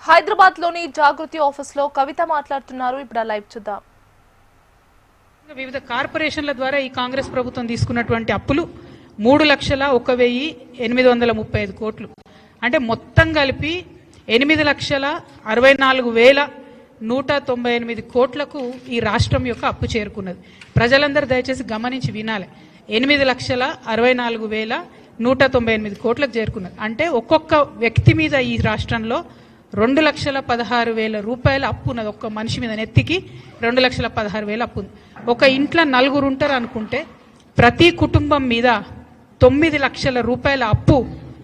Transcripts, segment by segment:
హైదరాబాద్ లోని జాగృతి ఆఫీస్ లో కవిత మాట్లాడుతున్నారు. ఇప్పుడు లైవ్ చూద్దాం. వివిధ కార్పొరేషన్ల ద్వారా ఈ కాంగ్రెస్ ప్రభుత్వం తీసుకున్నటువంటి అప్పులు 3,01,835 కోట్లు. అంటే మొత్తం కలిపి 8,64,198 కోట్లకు ఈ రాష్ట్రం యొక్క అప్పు చేరుకున్నది. ప్రజలందరూ దయచేసి గమనించి వినాలి. 8,64,198 కోట్లకు చేరుకున్నది. అంటే ఒక్కొక్క వ్యక్తి మీద ఈ రాష్ట్రంలో 2,16,000 రూపాయల అప్పు ఉన్నది. ఒక్క మనిషి మీద నెత్తికి 2,16,000 అప్పు ఉంది. ఒక ఇంట్లో 4 ఉంటారు అనుకుంటే ప్రతి కుటుంబం మీద 9 లక్షల రూపాయల అప్పు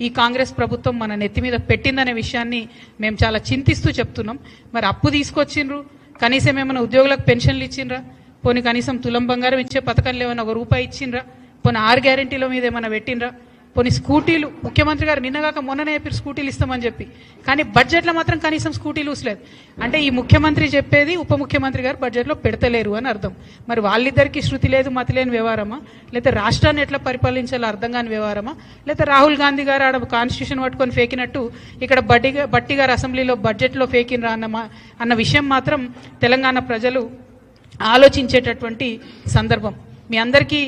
ఈ కాంగ్రెస్ ప్రభుత్వం మన నెత్తి మీద పెట్టిందనే విషయాన్ని మేము చాలా చింతిస్తూ చెప్తున్నాం. మరి అప్పు తీసుకొచ్చిండ్రు, కనీసం ఏమైనా ఉద్యోగులకు పెన్షన్లు ఇచ్చిండ్రా, పోనీ కనీసం తులం బంగారం ఇచ్చే పథకాలు ఏమైనా ₹1 ఇచ్చిండ్రా, పోనీ 6 గ్యారెంటీల మీద ఏమైనా పెట్టిండ్రా, పోనీ స్కూటీలు ముఖ్యమంత్రి గారు నిన్నగాక మొన్ననే చెప్పి స్కూటీలు ఇస్తామని చెప్పి, కానీ బడ్జెట్లో మాత్రం కనీసం స్కూటీలు ఊసలేదు. అంటే ఈ ముఖ్యమంత్రి చెప్పేది ఉప ముఖ్యమంత్రి గారు బడ్జెట్లో పెడతలేరు అని అర్థం. మరి వాళ్ళిద్దరికీ శృతి లేదు మతి లేని వ్యవహారమా, లేకపోతే రాష్ట్రాన్ని ఎట్లా పరిపాలించాలో అర్థం కాని వ్యవహారమా, లేకపోతే రాహుల్ గాంధీ గారు ఆడ కాన్స్టిట్యూషన్ పట్టుకొని ఫేకినట్టు ఇక్కడ బట్టి గారు అసెంబ్లీలో బడ్జెట్లో ఫేకినరా అన్న విషయం మాత్రం తెలంగాణ ప్రజలు ఆలోచించేటటువంటి సందర్భం. మీ అందరికీ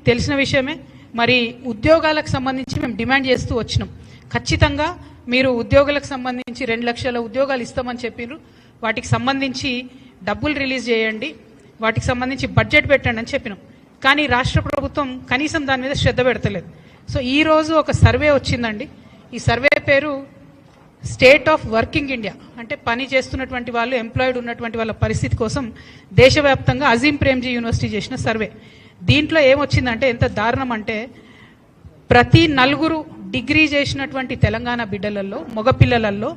తెలిసిన విషయమే. మరి ఉద్యోగాలకు సంబంధించి మేము డిమాండ్ చేస్తూ వచ్చినాం. ఖచ్చితంగా మీరు ఉద్యోగులకు సంబంధించి 2 లక్షల ఉద్యోగాలు ఇస్తామని చెప్పినారు. వాటికి సంబంధించి డబ్బులు రిలీజ్ చేయండి, వాటికి సంబంధించి బడ్జెట్ పెట్టండి అని చెప్పినాం. కానీ రాష్ట్ర ప్రభుత్వం కనీసం దాని మీద శ్రద్ధ పెడతలేదు. సో ఈరోజు ఒక సర్వే వచ్చిందండి. ఈ సర్వే పేరు స్టేట్ ఆఫ్ వర్కింగ్ ఇండియా, అంటే పని చేస్తున్నటువంటి వాళ్ళు, ఎంప్లాయిడ్ ఉన్నటువంటి వాళ్ళ పరిస్థితి కోసం దేశవ్యాప్తంగా అజీం ప్రేమ్జీ యూనివర్సిటీ చేసిన సర్వే. దీంట్లో ఏమొచ్చిందంటే ఎంత దారుణం అంటే, ప్రతి 4 డిగ్రీ చేసినటువంటి తెలంగాణ బిడ్డలలో, మగపిల్లలలో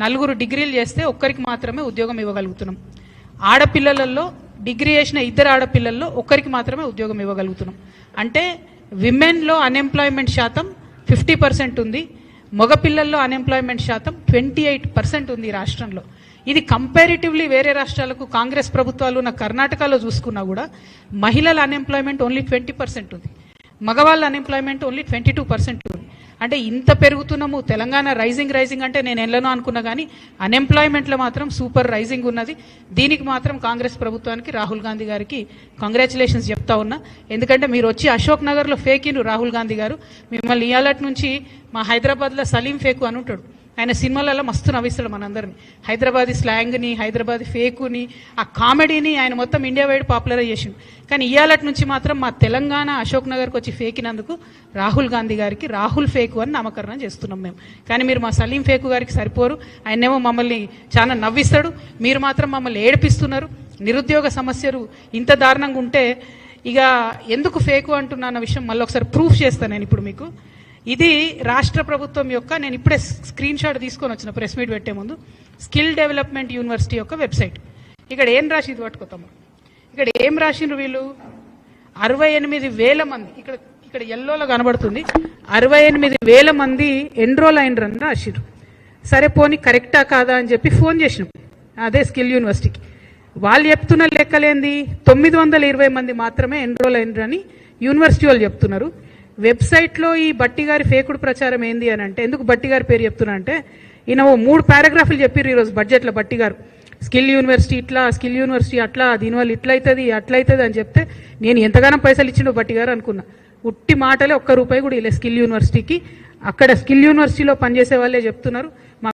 4 డిగ్రీలు చేస్తే ఒక్కరికి మాత్రమే ఉద్యోగం ఇవ్వగలుగుతున్నాం. ఆడపిల్లలలో డిగ్రీ చేసిన 2 ఆడపిల్లల్లో ఒక్కరికి మాత్రమే ఉద్యోగం ఇవ్వగలుగుతున్నాం. అంటే విమెన్లో అన్ఎంప్లాయ్మెంట్ శాతం 50% ఉంది, మగపిల్లల్లో అన్ఎంప్లాయ్మెంట్ శాతం 28% ఉంది ఈ రాష్ట్రంలో. ఇది కంపారిటివ్లీ వేరే రాష్ట్రాలకు కాంగ్రెస్ ప్రభుత్వాలు ఉన్న కర్ణాటకలో చూసుకున్నా కూడా మహిళల అన్ఎంప్లాయ్మెంట్ ఓన్లీ 20% ఉంది, మగవాళ్ళ అన్ఎంప్లాయ్మెంట్ ఓన్లీ 22% ఉంది. అంటే ఇంత పెరుగుతున్నాము, తెలంగాణ రైజింగ్ అంటే నేను ఎల్లనో అనుకున్నా, కానీ అన్ఎంప్లాయ్మెంట్లో మాత్రం సూపర్ రైజింగ్ ఉన్నది. దీనికి మాత్రం కాంగ్రెస్ ప్రభుత్వానికి, రాహుల్ గాంధీ గారికి కంగ్రాచులేషన్స్ చెప్తా ఉన్నా. ఎందుకంటే మీరు వచ్చి అశోక్ నగర్లో ఫేకిను రాహుల్ గాంధీ గారు. మిమ్మల్ని ఇయాలటి నుంచి మా హైదరాబాద్లో సలీం ఫేకు అని ఉంటాడు, ఆయన సినిమాలలో మస్తు నవ్విస్తాడు మనందరినీ. హైదరాబాదీ స్లాంగ్ని, హైదరాబాదీ ఫేకుని, ఆ కామెడీని ఆయన మొత్తం ఇండియా వైడ్ పాపులర్ చేసిండు. కానీ ఇయాలటి నుంచి మాత్రం మా తెలంగాణ అశోక్ నగర్కి వచ్చి ఫేకినందుకు రాహుల్ గాంధీ గారికి రాహుల్ ఫేకు అని నామకరణం చేస్తున్నాం మేము. కానీ మీరు మా సలీం ఫేకు గారికి సరిపోరు. ఆయనేమో మమ్మల్ని చాలా నవ్విస్తాడు, మీరు మాత్రం మమ్మల్ని ఏడిపిస్తున్నారు. నిరుద్యోగ సమస్యలు ఇంత దారుణంగా ఉంటే ఇక ఎందుకు ఫేకు అంటున్నా అన్న విషయం మళ్ళీ ఒకసారి ప్రూఫ్ చేస్తాను నేను ఇప్పుడు మీకు. ఇది రాష్ట్ర ప్రభుత్వం యొక్క, నేను ఇప్పుడే స్క్రీన్ షాట్ తీసుకొని వచ్చిన ప్రెస్ మీట్ పెట్టే ముందు, స్కిల్ డెవలప్మెంట్ యూనివర్సిటీ యొక్క వెబ్సైట్. ఇక్కడ ఏం రాసింది పట్టుకోతాము, ఇక్కడ ఏం రాసిండ్రు వీళ్ళు, 68,000 మంది, ఇక్కడ ఎల్లోలో కనబడుతుంది, 68,000 మంది ఎన్రోల్ అయినరని రాసిండ్రు. సరే పోనీ కరెక్టా కాదా అని చెప్పి ఫోన్ చేసినాం అదే స్కిల్ యూనివర్సిటీకి. వాళ్ళు చెప్తున్న లెక్కలేంది, 920 మంది మాత్రమే ఎన్రోల్ అయినరని యూనివర్సిటీ వాళ్ళు చెప్తున్నారు. వెబ్సైట్లో ఈ బట్టి గారి ఫేకుడు ప్రచారం ఏంది అని అంటే, ఎందుకు బట్టి గారి పేరు చెప్తున్నా అంటే, ఈయన 3 పారాగ్రాఫ్లు చెప్పారు ఈరోజు బడ్జెట్లో బట్టి గారు. స్కిల్ యూనివర్సిటీ ఇట్లా, స్కిల్ యూనివర్సిటీ అట్లా, దీనివల్ల ఇట్లయితుంది అట్లయితుంది అని చెప్తే నేను ఎంతగానో పైసలు ఇచ్చిండో బట్టి గారు అనుకున్నా. ఉట్టి మాటలే, ₹1 కూడా ఇలా స్కిల్ యూనివర్సిటీకి. అక్కడ స్కిల్ యూనివర్సిటీలో పనిచేసే వాళ్ళే చెప్తున్నారు